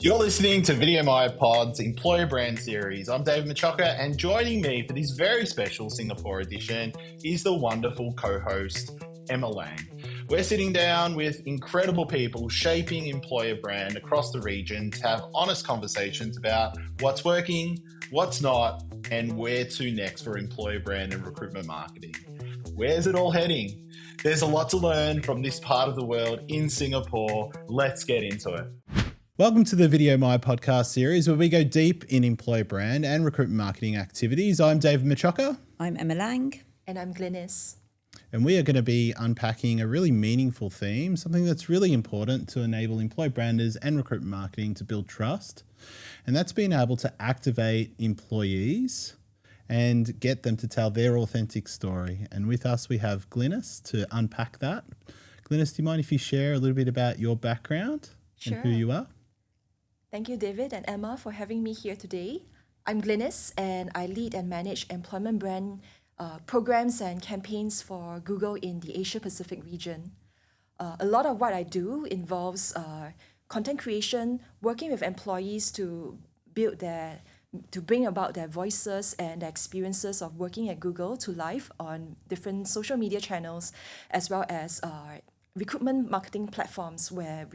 You're listening to VideoMy Pod's Employer Brand Series. I'm David Macciocca, and joining me for this very special Singapore edition is the wonderful co-host, Emma Lang. We're sitting down with incredible people shaping employer brand across the region to have honest conversations about what's working, what's not, and where to next for employer brand and recruitment marketing. Where's it all heading? There's a lot to learn from this part of the world in Singapore. Let's get into it. Welcome to the VideoMy podcast series where we go deep in employer brand and recruitment marketing activities. I'm David Macciocca. I'm Emma Lang. And I'm Glynnis. And we are going to be unpacking a really meaningful theme, something that's really important to enable employer branders and recruitment marketing to build trust. And that's being able to activate employees and get them to tell their authentic story. And with us, we have Glynnis to unpack that. Glynnis, do you mind if you share a little bit about your background and who you are? Thank you, David and Emma, for having me here today. I'm Glynnis, and I lead and manage employment brand programs and campaigns for Google in the Asia-Pacific region. A lot of what I do involves content creation, working with employees to bring about their voices and their experiences of working at Google to life on different social media channels, as well as recruitment marketing platforms where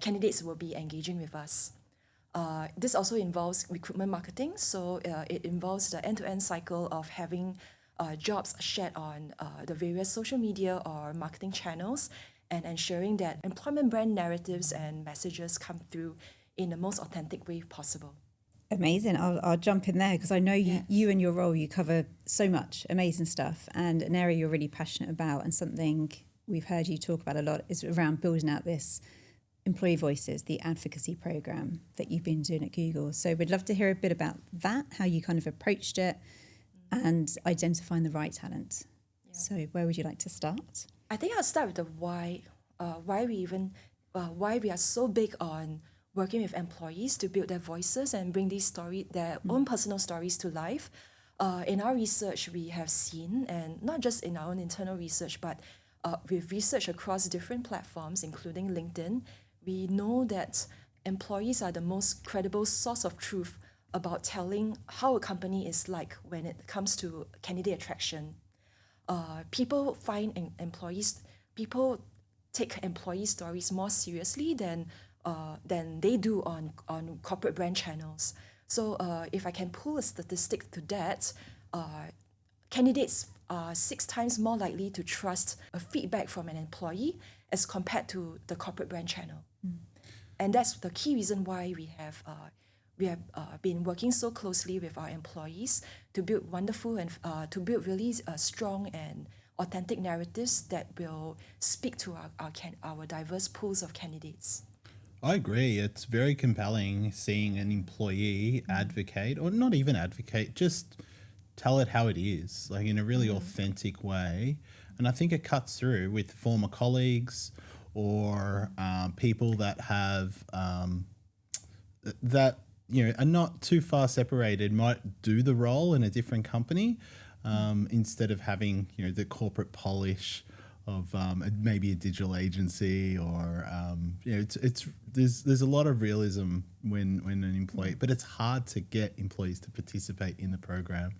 candidates will be engaging with us. This also involves recruitment marketing, so it involves the end-to-end cycle of having jobs shared on the various social media or marketing channels and ensuring that employment brand narratives and messages come through in the most authentic way possible. Amazing. I'll jump in there because I know you and your role, you cover so much amazing stuff, and an area you're really passionate about, and something we've heard you talk about a lot is around building out this employee voices, the advocacy program that you've been doing at Google. So we'd love to hear a bit about that, how you kind of approached it and identifying the right talent. Yeah. So where would you like to start? I think I'll start with the why we are so big on working with employees to build their voices and bring their own personal stories to life. In our research, we have seen, and not just in our own internal research, but with research across different platforms, including LinkedIn, we know that employees are the most credible source of truth about telling how a company is like when it comes to candidate attraction. People take employee stories more seriously than they do on corporate brand channels. So if I can pull a statistic to that, candidates are 6 times more likely to trust a feedback from an employee as compared to the corporate brand channel. And that's the key reason why we have been working so closely with our employees to build wonderful and to build really strong and authentic narratives that will speak to our diverse pools of candidates. I agree. It's very compelling seeing an employee advocate, or not even advocate, just tell it how it is, like in a really authentic way. And I think it cuts through with former colleagues or people that have that are not too far separated, might do the role in a different company instead of having the corporate polish of maybe a digital agency or there's a lot of realism when an employee, but it's hard to get employees to participate in the program.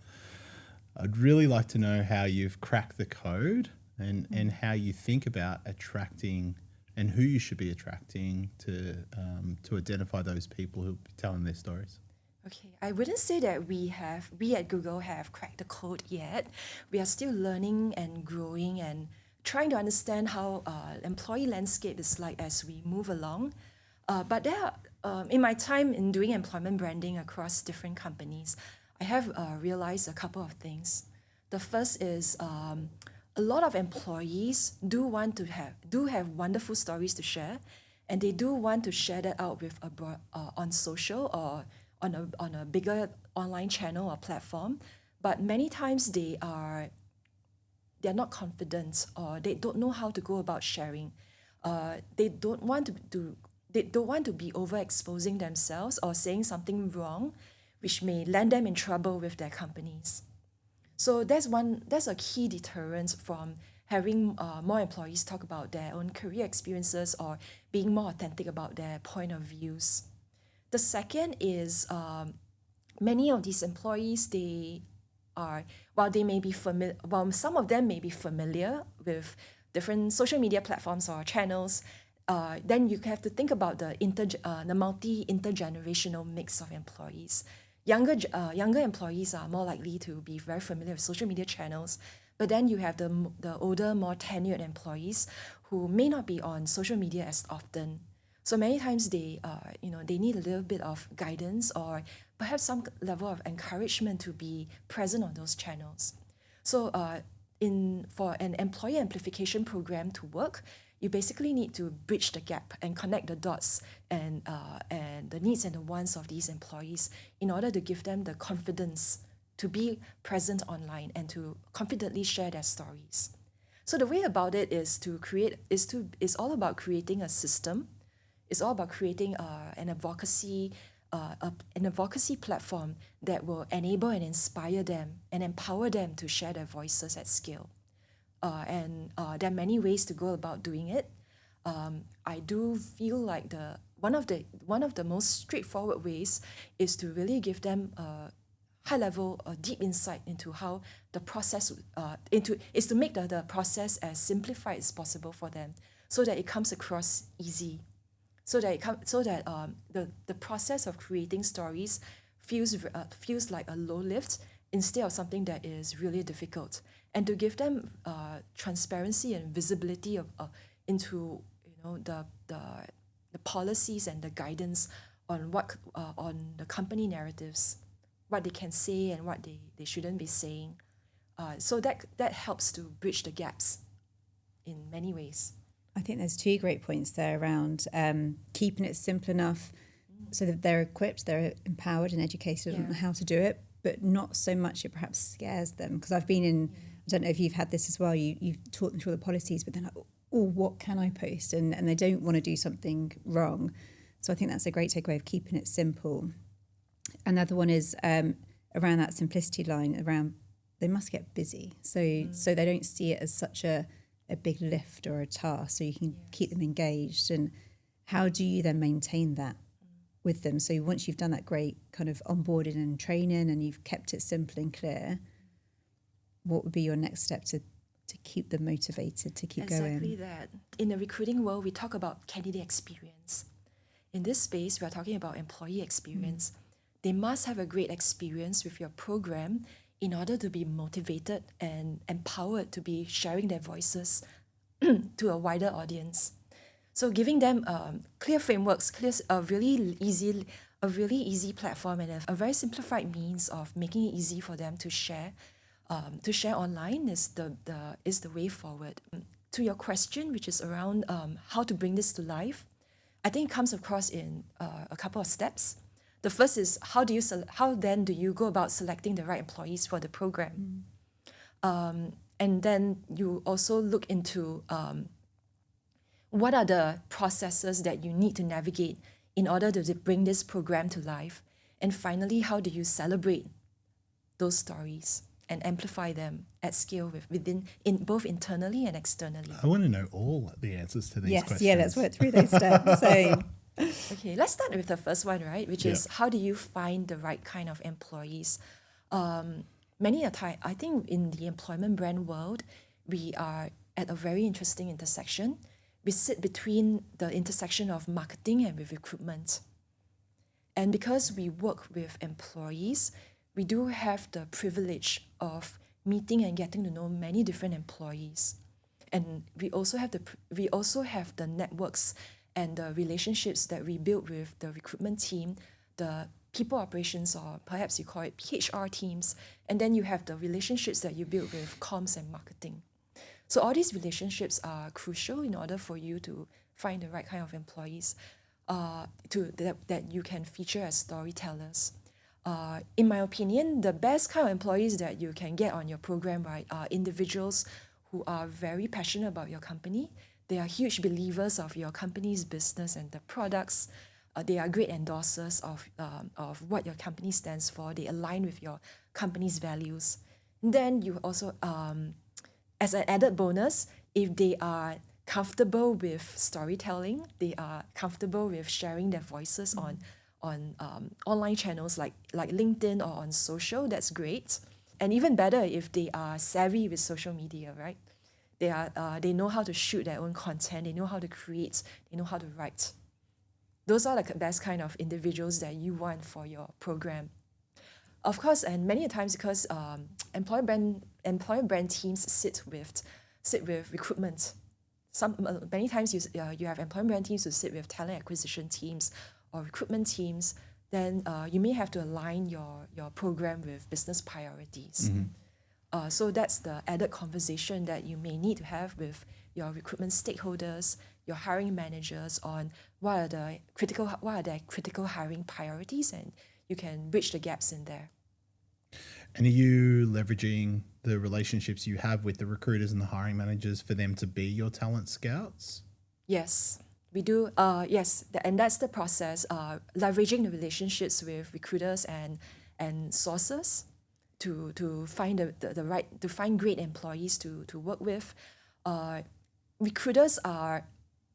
I'd really like to know how you've cracked the code and how you think about attracting and who you should be attracting to identify those people who'll be telling their stories. Okay, I wouldn't say that we at Google have cracked the code yet. We are still learning and growing and trying to understand how employee landscape is like as we move along. But there are, in my time in doing employment branding across different companies, I have realized a couple of things. The first is a lot of employees do have wonderful stories to share, and they do want to share that out with on social or on a bigger online channel or platform. But many times they're not confident, or they don't know how to go about sharing. They don't want to be overexposing themselves or saying something wrong, which may land them in trouble with their companies. So that's a key deterrent from having more employees talk about their own career experiences or being more authentic about their point of views. The second is many of these employees, while some of them may be familiar with different social media platforms or channels, then you have to think about the multi-intergenerational mix of employees. Younger employees are more likely to be very familiar with social media channels, but then you have the older, more tenured employees who may not be on social media as often. So many times they need a little bit of guidance or perhaps some level of encouragement to be present on those channels. So for an employee amplification program to work, you basically need to bridge the gap and connect the dots and the needs and the wants of these employees in order to give them the confidence to be present online and to confidently share their stories. So the way about it is all about creating a system. It's all about creating an advocacy platform that will enable and inspire them and empower them to share their voices at scale. And there are many ways to go about doing it. I do feel like one of the most straightforward ways is to really give them a high level, deep insight into how the process is to make the process as simplified as possible for them, so that it comes across easy, so that the process of creating stories feels like a low lift instead of something that is really difficult, and to give them transparency and visibility into the policies and the guidance on on the company narratives, what they can say and what they shouldn't be saying. So that helps to bridge the gaps in many ways. I think there's two great points there around keeping it simple enough so that they're equipped, they're empowered and educated on how to do it, but not so much it perhaps scares them. Because I've been in, I don't know if you've had this as well, you've taught them through the policies, but they're like, oh, what can I post? And they don't want to do something wrong. So I think that's a great takeaway of keeping it simple. Another one is around that simplicity line, around they must get busy. So they don't see it as such a big lift or a task, so you can keep them engaged. And how do you then maintain that with them? So once you've done that great kind of onboarding and training and you've kept it simple and clear, what would be your next step to keep them motivated, to keep going? Exactly that. In the recruiting world, we talk about candidate experience. In this space, we are talking about employee experience. They must have a great experience with your program in order to be motivated and empowered to be sharing their voices to a wider audience. So giving them clear frameworks, a really easy platform, and a very simplified means of making it easy for them to share online is the way forward. To your question, which is around how to bring this to life, I think it comes across in a couple of steps. The first is how then do you go about selecting the right employees for the program? And then you also look into what are the processes that you need to navigate in order to bring this program to life? And finally, how do you celebrate those stories and amplify them at scale both internally and externally? I want to know all the answers to these questions. Yeah, let's work through those steps. So, okay, let's start with the first one, right? Which is how do you find the right kind of employees? Many a time, I think in the employment brand world, we are at a very interesting intersection. We sit between the intersection of marketing and with recruitment. And because we work with employees, we do have the privilege of meeting and getting to know many different employees. And we also have the networks and the relationships that we build with the recruitment team, the people operations, or perhaps you call it HR teams, and then you have the relationships that you build with comms and marketing. So all these relationships are crucial in order for you to find the right kind of employees that you can feature as storytellers. In my opinion, the best kind of employees that you can get on your program, right, are individuals who are very passionate about your company. They are huge believers of your company's business and the products. They are great endorsers of what your company stands for. They align with your company's values. And then you also, as an added bonus, if they are comfortable with storytelling, they are comfortable with sharing their voices online channels like LinkedIn or on social, that's great. And even better if they are savvy with social media, right? They know how to shoot their own content, they know how to create, they know how to write. Those are the best kind of individuals that you want for your program. Of course, and many times because employer brand teams sit with recruitment. Many times you have employer brand teams who sit with talent acquisition teams or recruitment teams. Then you may have to align your program with business priorities. So that's the added conversation that you may need to have with your recruitment stakeholders, your hiring managers on what are their critical hiring priorities, and you can bridge the gaps in there. And are you leveraging the relationships you have with the recruiters and the hiring managers for them to be your talent scouts? Yes, we do. Yes, and that's the process. Leveraging the relationships with recruiters and sources to find to find great employees to work with. Recruiters are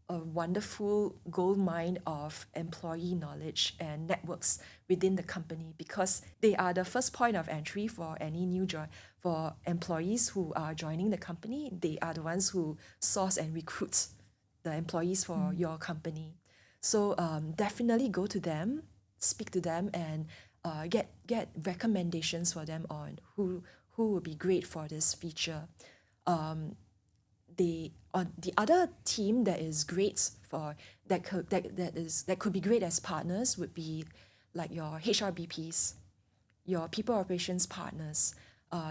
a wonderful gold mine of employee knowledge and networks within the company, because they are the first point of entry for any for employees who are joining the company. They are the ones who source and recruit the employees for your company. So definitely go to them, speak to them, and get recommendations for them on who would be great for this feature. The other team that is great for that could be great as partners would be like your HRBPs, your people operations partners.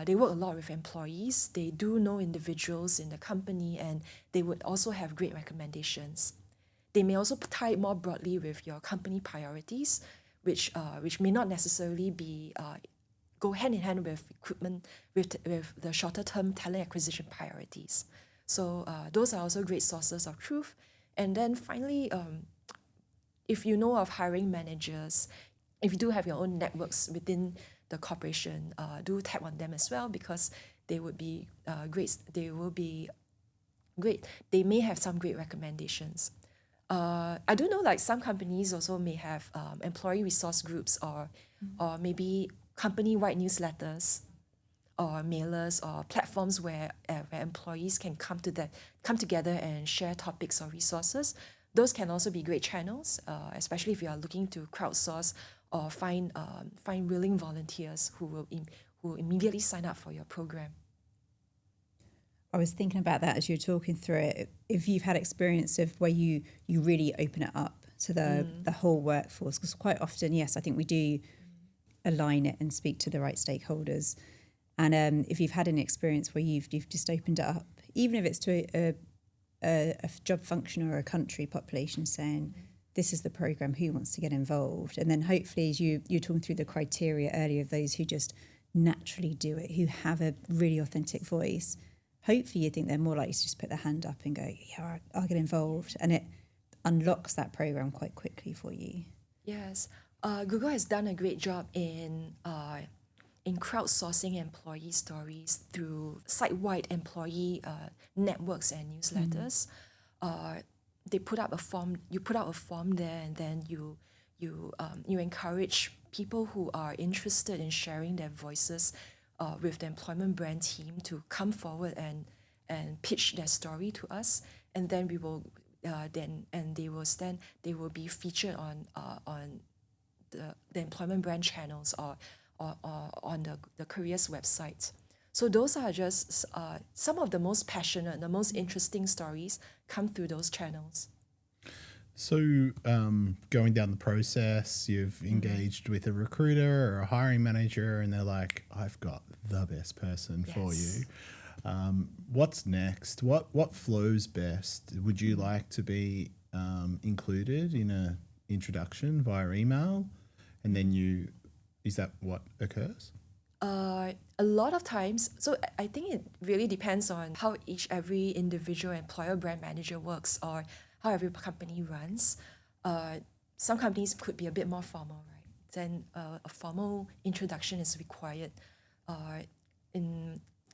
They work a lot with employees. They do know individuals in the company, and they would also have great recommendations. They may also tie it more broadly with your company priorities, which may not necessarily be go hand in hand with recruitment, with the shorter term talent acquisition priorities. So those are also great sources of truth. And then finally, if you know of hiring managers, if you do have your own networks within the corporation, do tap on them as well, because they would be great. They will be great. They may have some great recommendations. I do know like some companies also may have employee resource groups or maybe company-wide newsletters or mailers or platforms where employees can come together and share topics or resources. Those can also be great channels, especially if you are looking to crowdsource or find willing volunteers who will immediately sign up for your program. I was thinking about that as you were talking through it. If you've had experience of where you really open it up to the whole workforce, because quite often, yes, I think we do align it and speak to the right stakeholders. And if you've had an experience where you've just opened it up, even if it's to a job function or a country population, saying this is the program, who wants to get involved, and then hopefully as you're talking through the criteria earlier of those who just naturally do it, who have a really authentic voice, hopefully you think they're more likely to just put their hand up and go, yeah, I'll get involved, and it unlocks that program quite quickly for you. Yes, Google has done a great job in crowdsourcing employee stories through site-wide employee networks and newsletters. They put up a form. You put out a form there, and then you encourage people who are interested in sharing their voices with the employment brand team to come forward and pitch their story to us, and then we will they will be featured on the employment brand channels or on the careers website. So those are just some of the most passionate, the most interesting stories come through those channels. So going down the process, you've engaged with a recruiter or a hiring manager, and they're like, I've got the best person for you. What's next? What flows best? Would you like to be included in a introduction via email? And then is that what occurs? A lot of times, so I think it really depends on how every individual employer brand manager works, or how every company runs. Some companies could be a bit more formal, right? Then a formal introduction is required.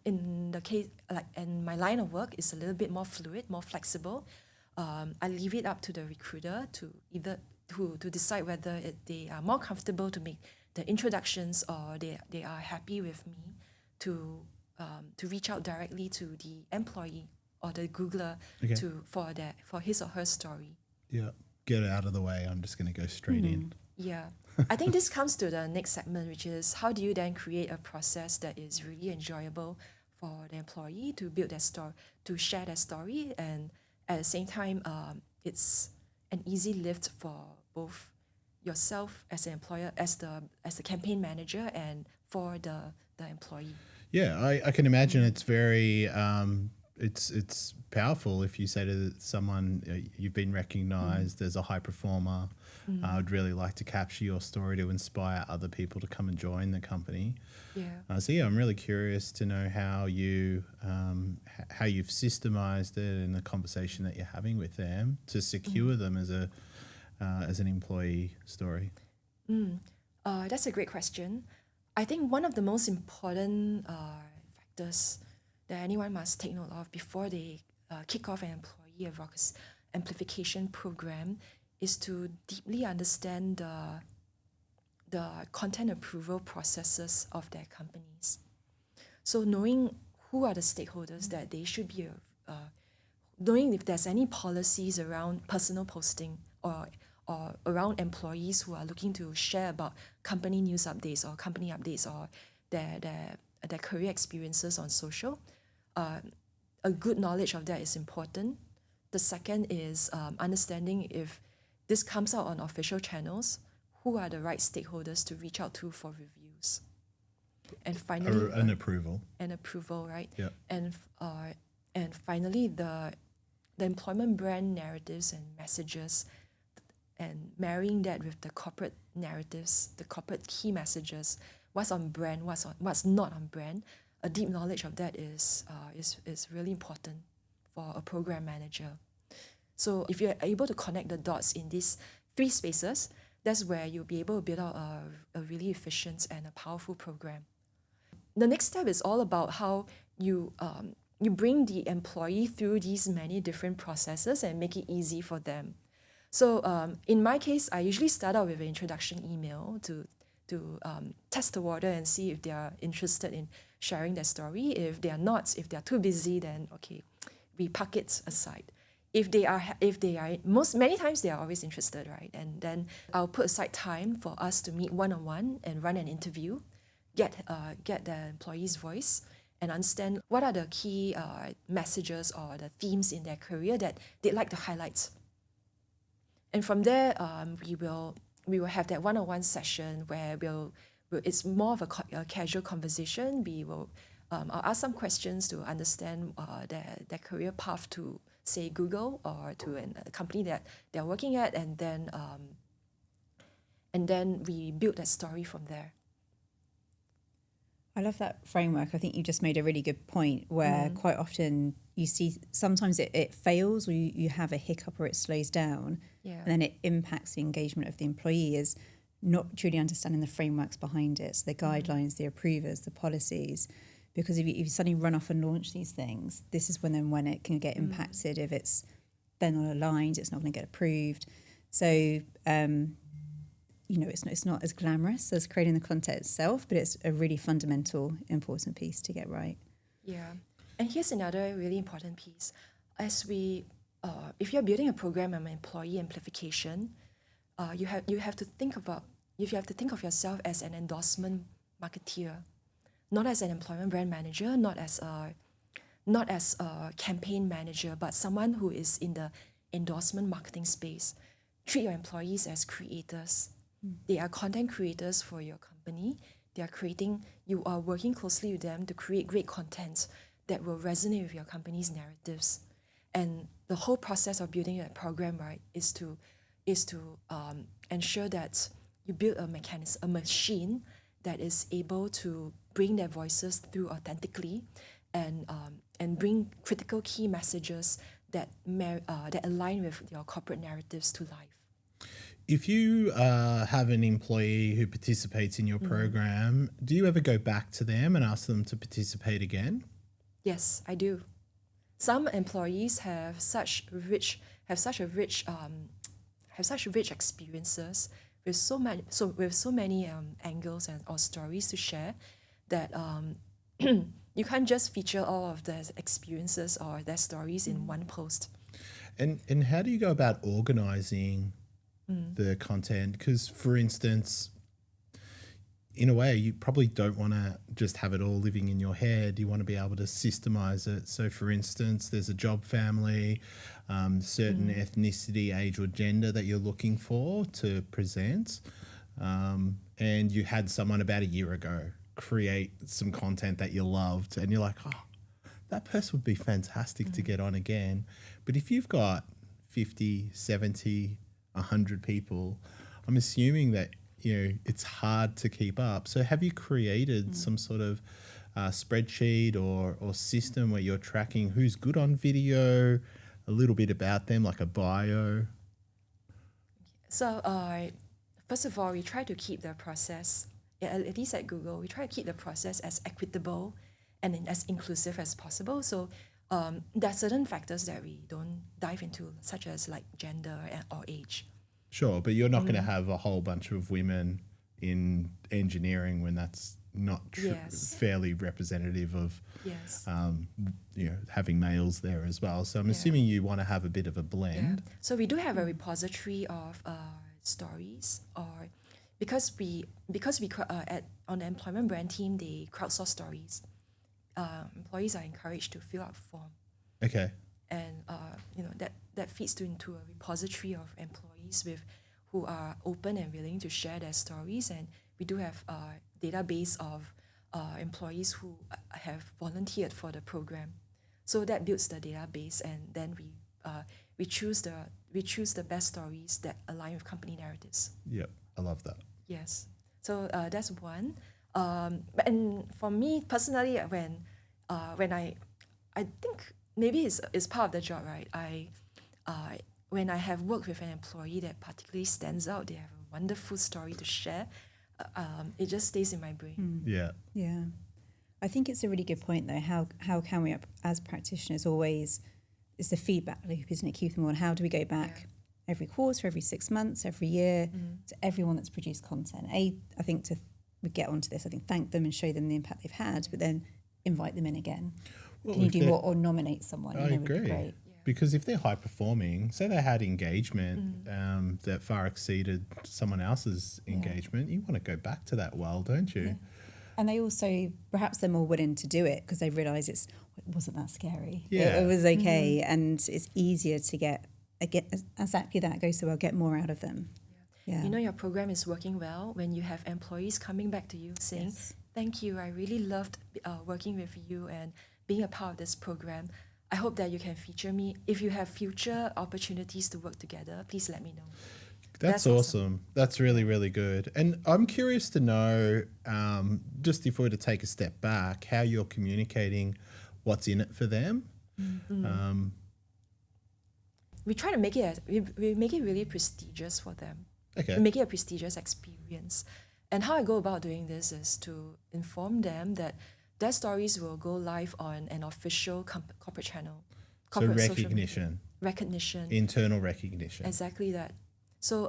In the case, and my line of work is a little bit more fluid, more flexible. I leave it up to the recruiter to either to decide whether they are more comfortable to make the introductions, or they are happy with me to reach out directly to the employee or the Googler for his or her story. Yeah, get it out of the way. I'm just going to go straight in. Yeah. I think this comes to the next segment, which is how do you then create a process that is really enjoyable for the employee to build their story, to share their story, and at the same time, it's an easy lift for both yourself as an employer, as the campaign manager, and for the employee. Yeah, I can imagine it's very it's powerful if you say to someone, you've been recognised as a high performer. I would really like to capture your story to inspire other people to come and join the company. Yeah. So I'm really curious to know how you've systemized it in the conversation that you're having with them to secure them as an employee story. That's a great question. I think one of the most important factors that anyone must take note of before they kick off an employee amplification program is to deeply understand the content approval processes of their companies. So knowing who are the stakeholders that they should be, knowing if there's any policies around personal posting or around employees who are looking to share about company news updates or company updates or their career experiences on social. A good knowledge of that is important. The second is understanding if this comes out on official channels, who are the right stakeholders to reach out to for reviews. And finally, an approval. An approval, right? Yeah. And finally, the employment brand narratives and messages, and marrying that with the corporate narratives, the corporate key messages, what's on brand, what's not on brand. A deep knowledge of that is really important for a program manager. So if you're able to connect the dots in these three spaces, that's where you'll be able to build out a really efficient and a powerful program. The next step is all about how you bring the employee through these many different processes and make it easy for them. So in my case, I usually start out with an introduction email to test the water and see if they are interested in sharing their story. If they are not, if they are too busy, then okay, we park it aside. If they are, many times they are always interested, right? And then I'll put aside time for us to meet one-on-one and run an interview, get the employee's voice, and understand what are the key messages or the themes in their career that they'd like to highlight. And from there, we will have that one-on-one session where it's more of a casual conversation. I'll ask some questions to understand their career path to, say, Google or to a company that they're working at, and then we build that story from there. I love that framework. I think you just made a really good point where quite often you see sometimes it fails, or you have a hiccup or it slows down, and then it impacts the engagement of the employee is not truly understanding the frameworks behind it, so the guidelines, the approvers, the policies. Because if you suddenly run off and launch these things, this is when it can get impacted. If it's then not aligned, it's not going to get approved. So it's not as glamorous as creating the content itself, but it's a really fundamental, important piece to get right. Yeah. And here's another really important piece. If you're building a program on employee amplification, you have to think of yourself as an endorsement marketeer, not as an employment brand manager, not as a campaign manager, but someone who is in the endorsement marketing space. Treat your employees as creators. They are content creators for your company. You are working closely with them to create great content that will resonate with your company's narratives. And the whole process of building a program, right, is to ensure that you build a machine that is able to bring their voices through authentically, and bring critical key messages that align with your corporate narratives to life. If you have an employee who participates in your program, do you ever go back to them and ask them to participate again? Yes, I do. Some employees have such a rich have such rich experiences with so many angles and or stories to share that you can't just feature all of their experiences or their stories in one post. And how do you go about organizing the content? Because, for instance, in a way, you probably don't want to just have it all living in your head. You want to be able to systemize it. So, for instance, there's a job family, certain ethnicity, age, or gender that you're looking for to present. And you had someone about a year ago create some content that you loved, and you're like, oh, that person would be fantastic to get on again. But if you've got 50, 70, 100 people, I'm assuming that, you know, it's hard to keep up. So have you created some sort of spreadsheet or system where you're tracking who's good on video, a little bit about them, like a bio? So first of all, we try to keep the process, at least at Google, we try to keep the process as equitable and as inclusive as possible. So there are certain factors that we don't dive into, such as like gender or age. Sure, but you're not going to have a whole bunch of women in engineering when that's not fairly representative of you know, having males there as well. So I'm assuming you want to have a bit of a blend. Yeah. So we do have a repository of stories, or because we on the employment brand team, they crowdsource stories. Employees are encouraged to fill out a form. Okay. And you know, that feeds into a repository of employees who are open and willing to share their stories, and we do have a database of employees who have volunteered for the program. So that builds the database, and then we choose the best stories that align with company narratives. Yep, I love that. Yes. So that's one. And for me personally, when I think maybe it's part of the job, right? When I have worked with an employee that particularly stands out, they have a wonderful story to share, it just stays in my brain. Yeah. Yeah. I think it's a really good point though. How can we, as practitioners, always, it's the feedback loop, isn't it? Keep them on. How do we go back every quarter, every 6 months, every year to everyone that's produced content? I think we get onto this, I think thank them and show them the impact they've had, but then invite them in again. Well, can you do more, or nominate someone? I agree. Would be great. Because if they're high performing, say they had engagement that far exceeded someone else's engagement, you want to go back to that well, don't you? Yeah. And they also, perhaps they're more willing to do it because they realise it wasn't that scary. Yeah. It was okay, and it's easier to get exactly that goes so well, get more out of them. Yeah. You know your program is working well when you have employees coming back to you saying, thank you, I really loved working with you and being a part of this program. I hope that you can feature me. If you have future opportunities to work together, please let me know. That's awesome. That's really, really good. And I'm curious to know, just if we were to take a step back, how you're communicating what's in it for them. We try to make it we make it really prestigious for them. Okay. We make it a prestigious experience. And how I go about doing this is to inform them that their stories will go live on an official corporate channel. Corporate recognition. Internal recognition. Exactly that. So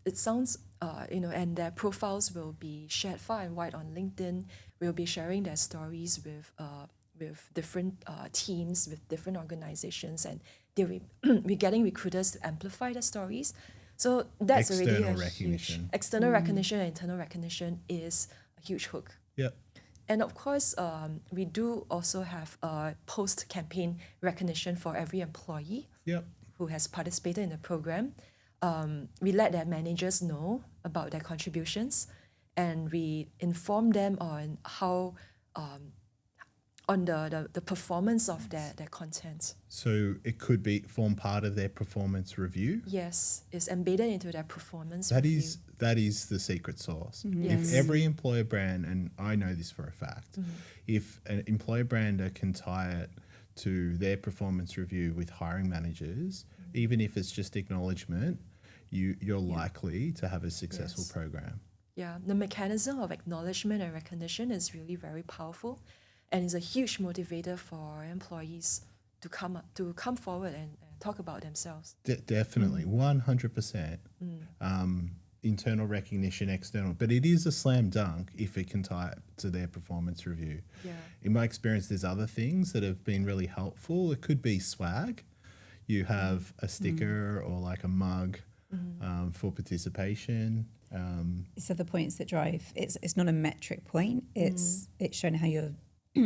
it sounds, and their profiles will be shared far and wide on LinkedIn. We'll be sharing their stories with different teams, with different organizations, and we're getting recruiters to amplify their stories. So that's already a huge external recognition and internal recognition is a huge hook. Yep. And of course, we do also have post-campaign recognition for every employee who has participated in the program. We let their managers know about their contributions, and we inform them on how on the performance of their content. So it could form part of their performance review? Yes, it's embedded into their performance review. That is the secret sauce. Yes. If every employer brand, and I know this for a fact, if an employer brander can tie it to their performance review with hiring managers, even if it's just acknowledgement, you're likely to have a successful program. Yeah, the mechanism of acknowledgement and recognition is really very powerful, and is a huge motivator for employees to come forward and talk about themselves. Definitely, 100%. Internal recognition, external, but it is a slam dunk if it can tie it to their performance review. Yeah. In my experience, there's other things that have been really helpful. It could be swag. You have a sticker or like a mug for participation. It's other points that drive. It's not a metric point. It's showing how you're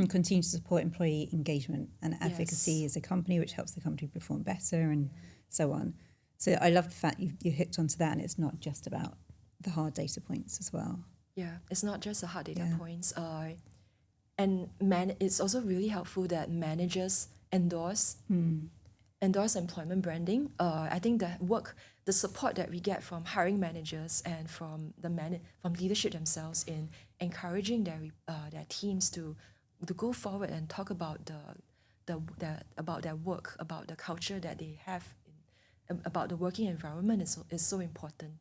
continue to support employee engagement and advocacy as a company, which helps the company perform better and so on. So I love the fact you hooked onto that, and it's not just about the hard data points as well. Yeah, it's not just the hard data points. And it's also really helpful that managers endorse employment branding. I think the support that we get from hiring managers and from from leadership themselves in encouraging their teams to go forward and talk about about their work, about the culture that they have, about the working environment is so important.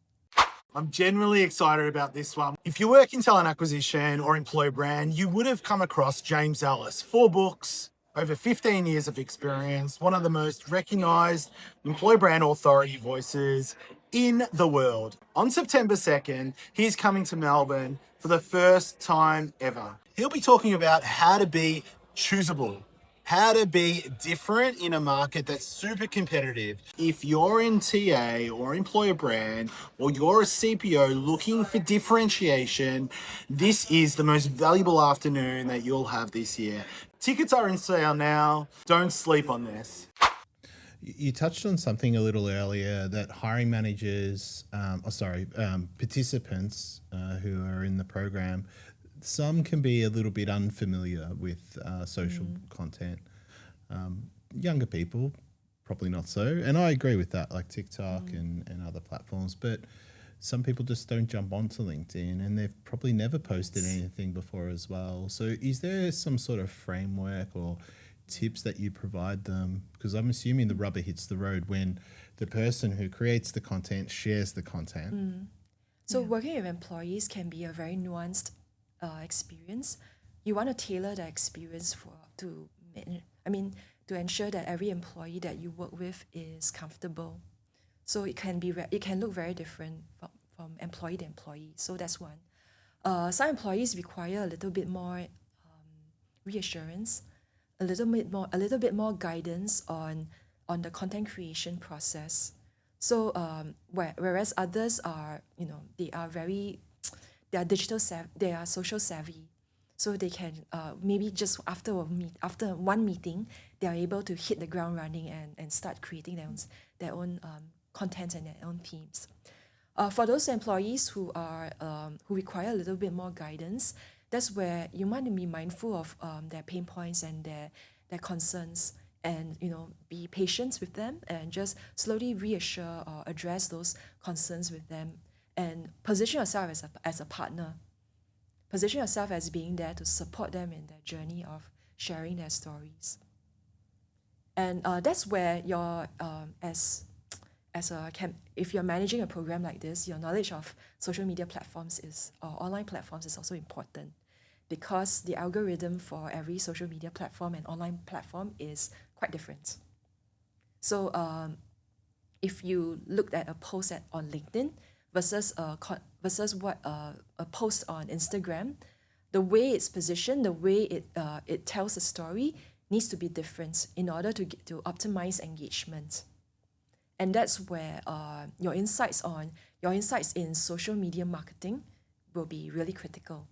I'm genuinely excited about this one. If you work in talent acquisition or employer brand, you would have come across James Ellis. 4 books, over 15 years of experience, one of the most recognised employer brand authority voices in the world. On September 2nd, he's coming to Melbourne for the first time ever. He'll be talking about how to be choosable, how to be different in a market that's super competitive. If you're in TA or employer brand, or you're a CPO looking for differentiation, this is the most valuable afternoon that you'll have this year. Tickets are in sale now. Don't sleep on this. You touched on something a little earlier that hiring managers, participants who are in the program, some can be a little bit unfamiliar with social content. Younger people, probably not so. And I agree with that, like TikTok and other platforms. But some people just don't jump onto LinkedIn, and they've probably never posted anything before as well. So is there some sort of framework or tips that you provide them? Because I'm assuming the rubber hits the road when the person who creates the content shares the content. So working with employees can be a very nuanced experience. You want to tailor the experience to ensure that every employee that you work with is comfortable. So it can look very different from employee to employee. So that's one. Some employees require a little bit more reassurance, a little bit more guidance on the content creation process. So whereas others are, they are digital savvy, they are social savvy. So they can maybe just after one meeting, they are able to hit the ground running and start creating their own content and their own themes. For those employees who require a little bit more guidance, that's where you might be mindful of their pain points and their concerns, and be patient with them and just slowly reassure or address those concerns with them, and position yourself as a partner. Position yourself as being there to support them in their journey of sharing their stories. And that's where if you're managing a program like this, your knowledge of social media platforms or online platforms is also important, because the algorithm for every social media platform and online platform is quite different. So if you looked at a post on LinkedIn versus what a post on Instagram, the way it's positioned, the way it tells a story needs to be different in order to optimize engagement. And that's where your insights in social media marketing will be really critical.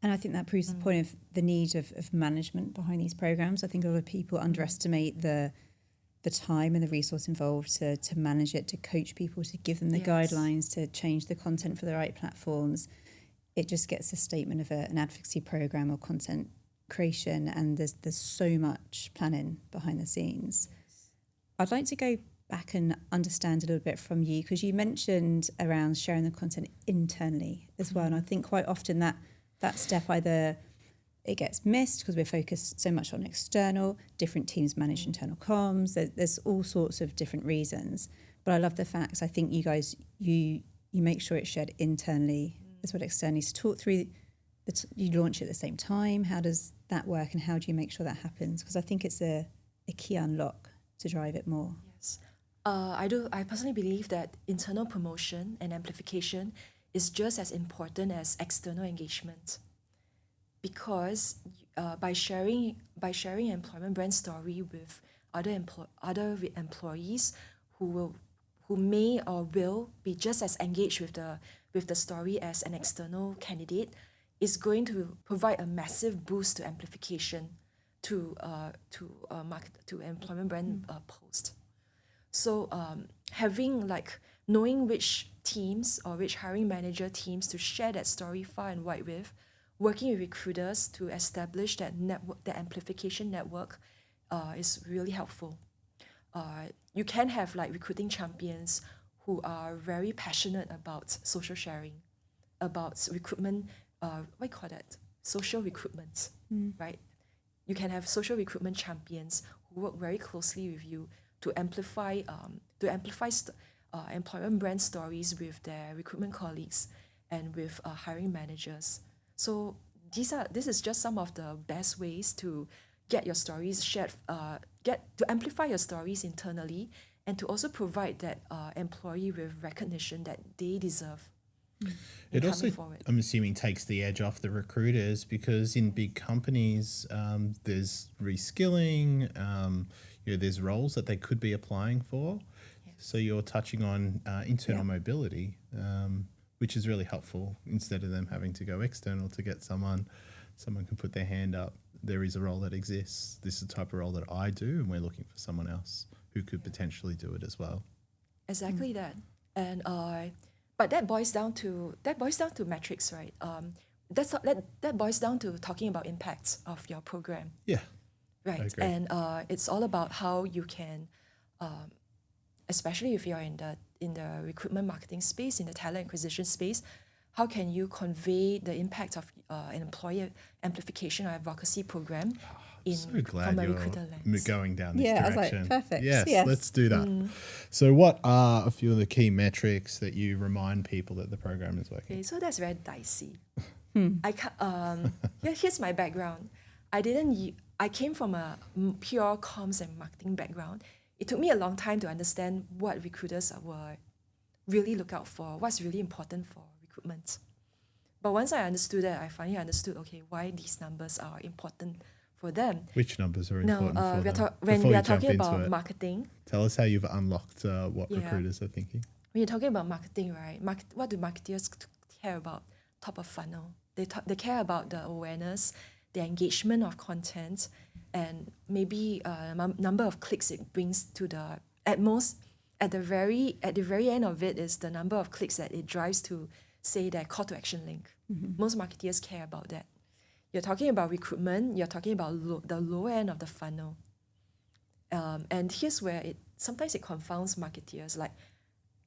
And I think that proves the point of the need of management behind these programs. I think a lot of people underestimate the time and the resource involved to manage it, to coach people, to give them the guidelines, to change the content for the right platforms. It just gets a statement of an advocacy program or content creation, and there's so much planning behind the scenes. I'd like to go back and understand a little bit from you, because you mentioned around sharing the content internally as well. And I think quite often that step either it gets missed because we're focused so much on external, different teams manage internal comms. There's all sorts of different reasons. But I love the facts. I think you guys, you make sure it's shared internally as well as externally. So talk through, you launch it at the same time. How does that work, and how do you make sure that happens? Because I think it's a key unlock to drive it more? Yes. I personally believe that internal promotion and amplification is just as important as external engagement, because by sharing employment brand story with other employees who may or will be just as engaged with the story as an external candidate, is going to provide a massive boost to amplification to employment brand post. So knowing which teams or which hiring manager teams to share that story far and wide with, working with recruiters to establish that network, the amplification network, is really helpful. You can have like recruiting champions who are very passionate about social sharing, about recruitment, social recruitment, right? You can have social recruitment champions who work very closely with you to amplify employment brand stories with their recruitment colleagues and with hiring managers. So this is just some of the best ways to get your stories shared, to amplify your stories internally, and to also provide that employee with recognition that they deserve. It also, I'm assuming, takes the edge off the recruiters, because in big companies, there's reskilling, there's roles that they could be applying for. Yes. So you're touching on internal mobility, which is really helpful. Instead of them having to go external to get someone can put their hand up. There is a role that exists. This is the type of role that I do, and we're looking for someone else who could potentially do it as well. Exactly that. And but that boils down to metrics, right? That boils down to talking about impacts of your program. Yeah. Right. And it's all about how you can, especially if you're in the recruitment marketing space, in the talent acquisition space, how can you convey the impact of an employer amplification or advocacy program from a recruiter lens? Going down this direction. I was like, perfect. Yes, let's do that. So what are a few of the key metrics that you remind people that the program is working? Okay, so that's very dicey. Here's my background. I came from a pure comms and marketing background. It took me a long time to understand what recruiters were really look out for, what's really important for recruitment. But once I understood that, I finally understood, why these numbers are important for them. Which numbers are important for them? When we are talking about marketing. Tell us how you've unlocked what recruiters are thinking. When you're talking about marketing, right? What do marketers care about? Top of funnel. They care about the awareness, the engagement of content, and maybe number of clicks it brings to the, at the very end of it is the number of clicks that it drives to, say, their call to action link. Most marketers care about that. You're talking about recruitment, you're talking about the low end of the funnel. And here's where sometimes it confounds marketers. Like,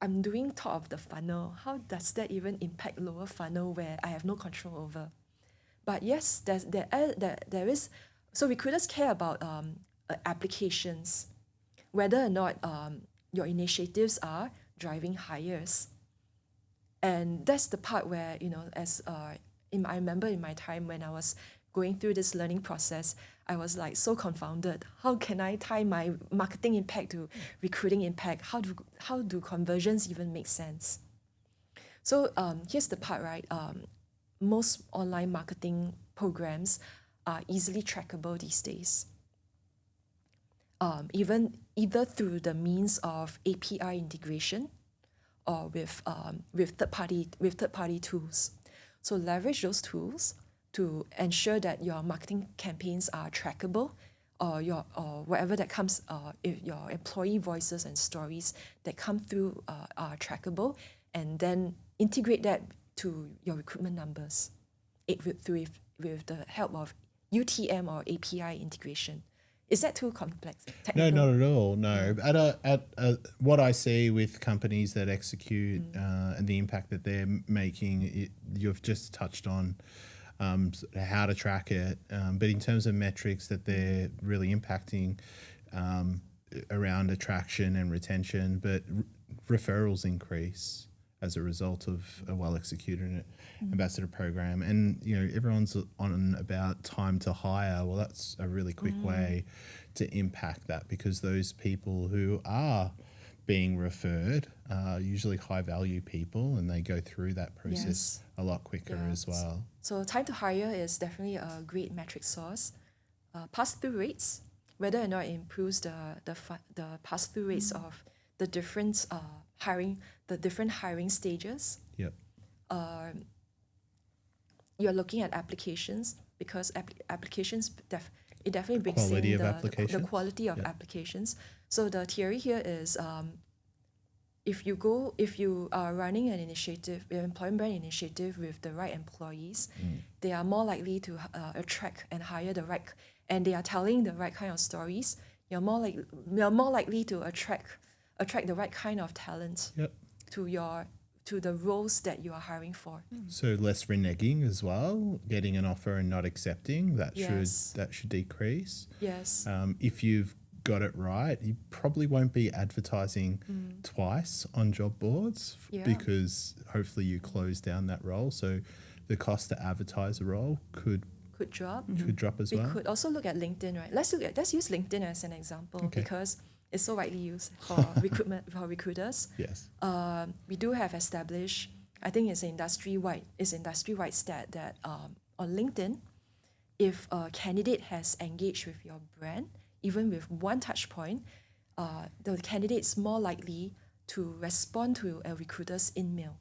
I'm doing top of the funnel. How does that even impact lower funnel where I have no control over? But yes, there is. So recruiters care about applications, whether or not your initiatives are driving hires. And that's the part where, I remember in my time when I was going through this learning process, I was like so confounded. How can I tie my marketing impact to recruiting impact? How do conversions even make sense? So here's the part, right? Most online marketing programs are easily trackable these days. Either through the means of API integration or with third-party tools. So leverage those tools to ensure that your marketing campaigns are trackable, or whatever that comes, if your employee voices and stories that come through are trackable, and then integrate that to your recruitment numbers with the help of UTM or API integration. Is that too complex? Technical? No, not at all. No, at what I see with companies that execute and the impact that they're making, you've just touched on how to track it. But in terms of metrics that they're really impacting around attraction and retention, but referrals increase. as a result of a well-executed ambassador program. And, everyone's on about time to hire. Well, that's a really quick way to impact that, because those people who are being referred are usually high-value people, and they go through that process a lot quicker as well. So time to hire is definitely a great metric source. Pass-through rates, whether or not it improves the pass-through rates of the different hiring stages. Yep. You're looking at applications, because applications it definitely brings Quality in of the applications. quality of applications. So the theory here is if you are running an initiative, an employment brand initiative with the right employees, they are more likely to attract and hire the right, and they are telling the right kind of stories. You're more likely to attract the right kind of talent Yep. to the roles that you are hiring for. So less reneging as well, getting an offer and not accepting, that should decrease. Yes. If you've got it right, you probably won't be advertising twice on job boards because hopefully you close down that role. So the cost to advertise a role could drop. Could drop as We well. could also look at LinkedIn, right? Let's use LinkedIn as an example because it's so widely used for recruiters. Yes. We do have established, I think it's industry-wide stat that on LinkedIn, if a candidate has engaged with your brand, even with one touch point, the candidate is more likely to respond to a recruiter's email.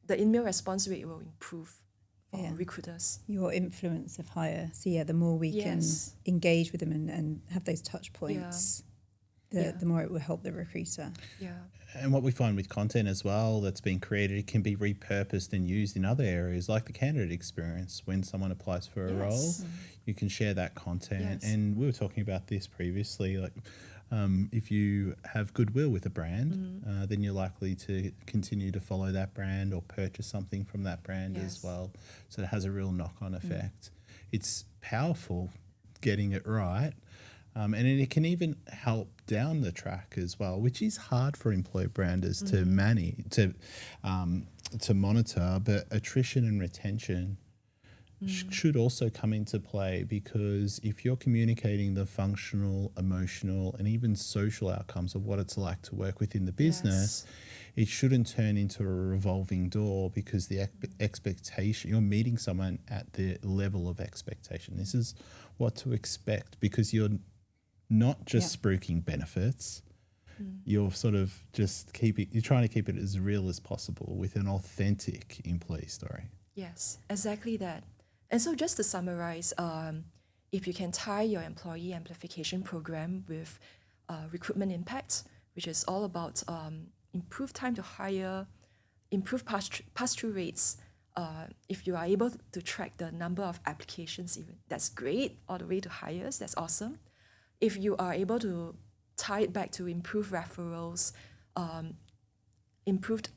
The email response rate will improve for recruiters. Your influence of hire. So the more we can engage with them and have those touch points, the more it will help the recruiter. Yeah. And what we find with content as well that's been created, it can be repurposed and used in other areas, like the candidate experience. When someone applies for a role, you can share that content. And we were talking about this previously, like if you have goodwill with a brand, then you're likely to continue to follow that brand or purchase something from that brand as well. So it has a real knock-on effect. It's powerful getting it right. And it can even help down the track as well, which is hard for employer branders to manage, to monitor. But attrition and retention should also come into play, because if you're communicating the functional, emotional, and even social outcomes of what it's like to work within the business, it shouldn't turn into a revolving door, because the expectation, you're meeting someone at the level of expectation. This is what to expect, because you're not just spruiking benefits. You're sort of you're trying to keep it as real as possible with an authentic employee story. Yes, exactly that. And so just to summarize, if you can tie your employee amplification program with recruitment impact, which is all about improved time to hire, improved pass-through rates, if you are able to track the number of applications, even that's great, all the way to hires, that's awesome. If you are able to tie it back to improved referrals, improved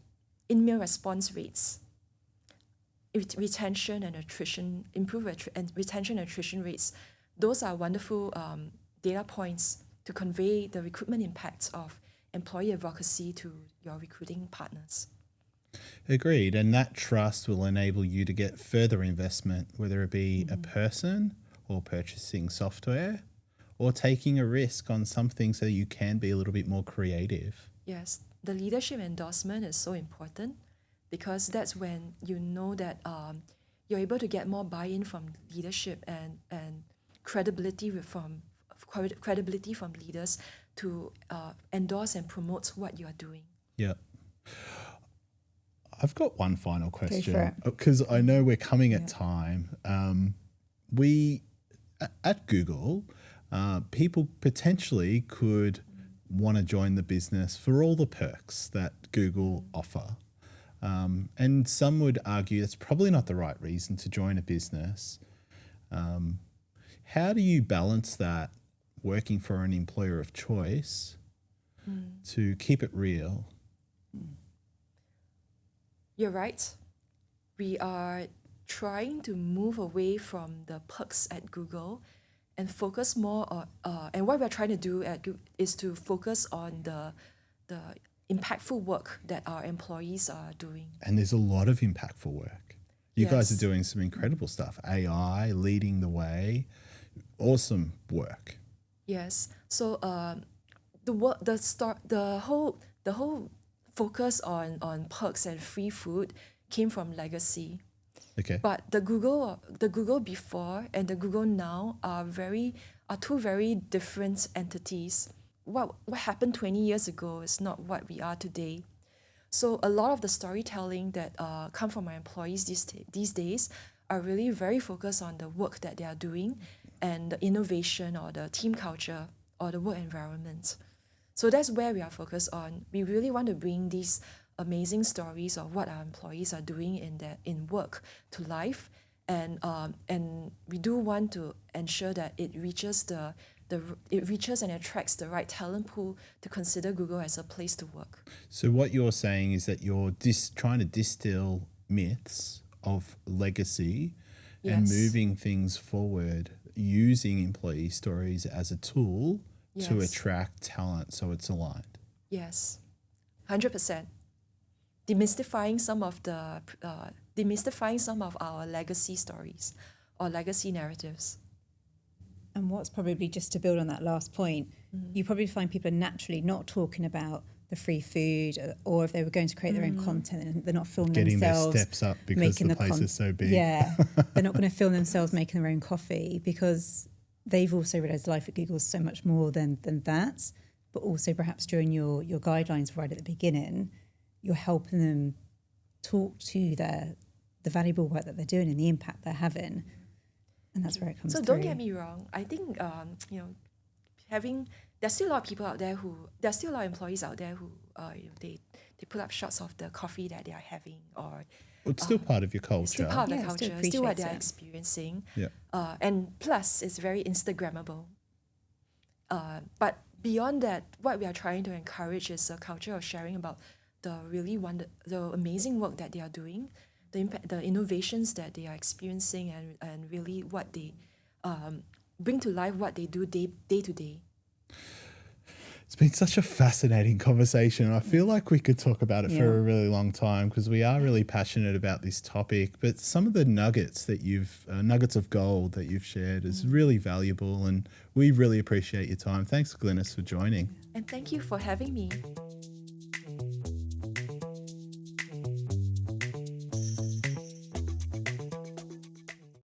email response rates, retention and attrition, retention and attrition rates, those are wonderful data points to convey the recruitment impacts of employee advocacy to your recruiting partners. Agreed. And that trust will enable you to get further investment, whether it be a person or purchasing software or taking a risk on something so you can be a little bit more creative. Yes, the leadership endorsement is so important, because that's when you know that you're able to get more buy-in from leadership and credibility from leaders to endorse and promote what you are doing. Yeah. I've got one final question, because I know we're coming at time. We, at Google, people potentially could want to join the business for all the perks that Google offer. And some would argue that's probably not the right reason to join a business. How do you balance that, working for an employer of choice, to keep it real? You're right. We are trying to move away from the perks at Google and focus more on, and what we're trying to do at Google is to focus on the impactful work that our employees are doing. And there's a lot of impactful work. You guys are Yes. doing some incredible stuff. AI leading the way. Awesome work. Yes. So the whole focus on perks and free food came from legacy. Okay. But the Google before and the Google now are two very different entities. What happened 20 years ago is not what we are today. So a lot of the storytelling that come from our employees these days are really very focused on the work that they are doing and the innovation or the team culture or the work environment. So that's where we are focused on. We really want to bring these amazing stories of what our employees are doing in work to life, and we do want to ensure that it reaches and attracts the right talent pool to consider Google as a place to work. So what you're saying is that you're trying to distill myths of legacy and Yes. moving things forward using employee stories as a tool to Yes. attract talent so it's aligned. Yes, 100%. Demystifying some of our legacy stories or legacy narratives. And what's probably, just to build on that last point, you probably find people are naturally not talking about the free food, or if they were going to create their own content and they're not filming Getting themselves their steps up because making the place is so big. Yeah, they're not going to film themselves making their own coffee, because they've also realised life at Google is so much more than that. But also perhaps during your guidelines right at the beginning, you're helping them talk to the valuable work that they're doing and the impact they're having. And that's where it comes So through. don't get me wrong. I think there's still a lot of people out there there's still a lot of employees out there who they put up shots of the coffee that they are having, or It's still part of your culture. it's still part of Yeah, the still culture, still what appreciates they're it. experiencing. Yeah. And plus, it's very Instagrammable. But beyond that, what we are trying to encourage is a culture of sharing about the amazing work that they are doing, the innovations that they are experiencing, and really what they bring to life, what they do day to day. It's been such a fascinating conversation. I feel like we could talk about it for Yeah. a really long time because we are really passionate about this topic. But some of the nuggets of gold that you've shared is really valuable, and we really appreciate your time. Thanks, Glynnis, for joining. And thank you for having me.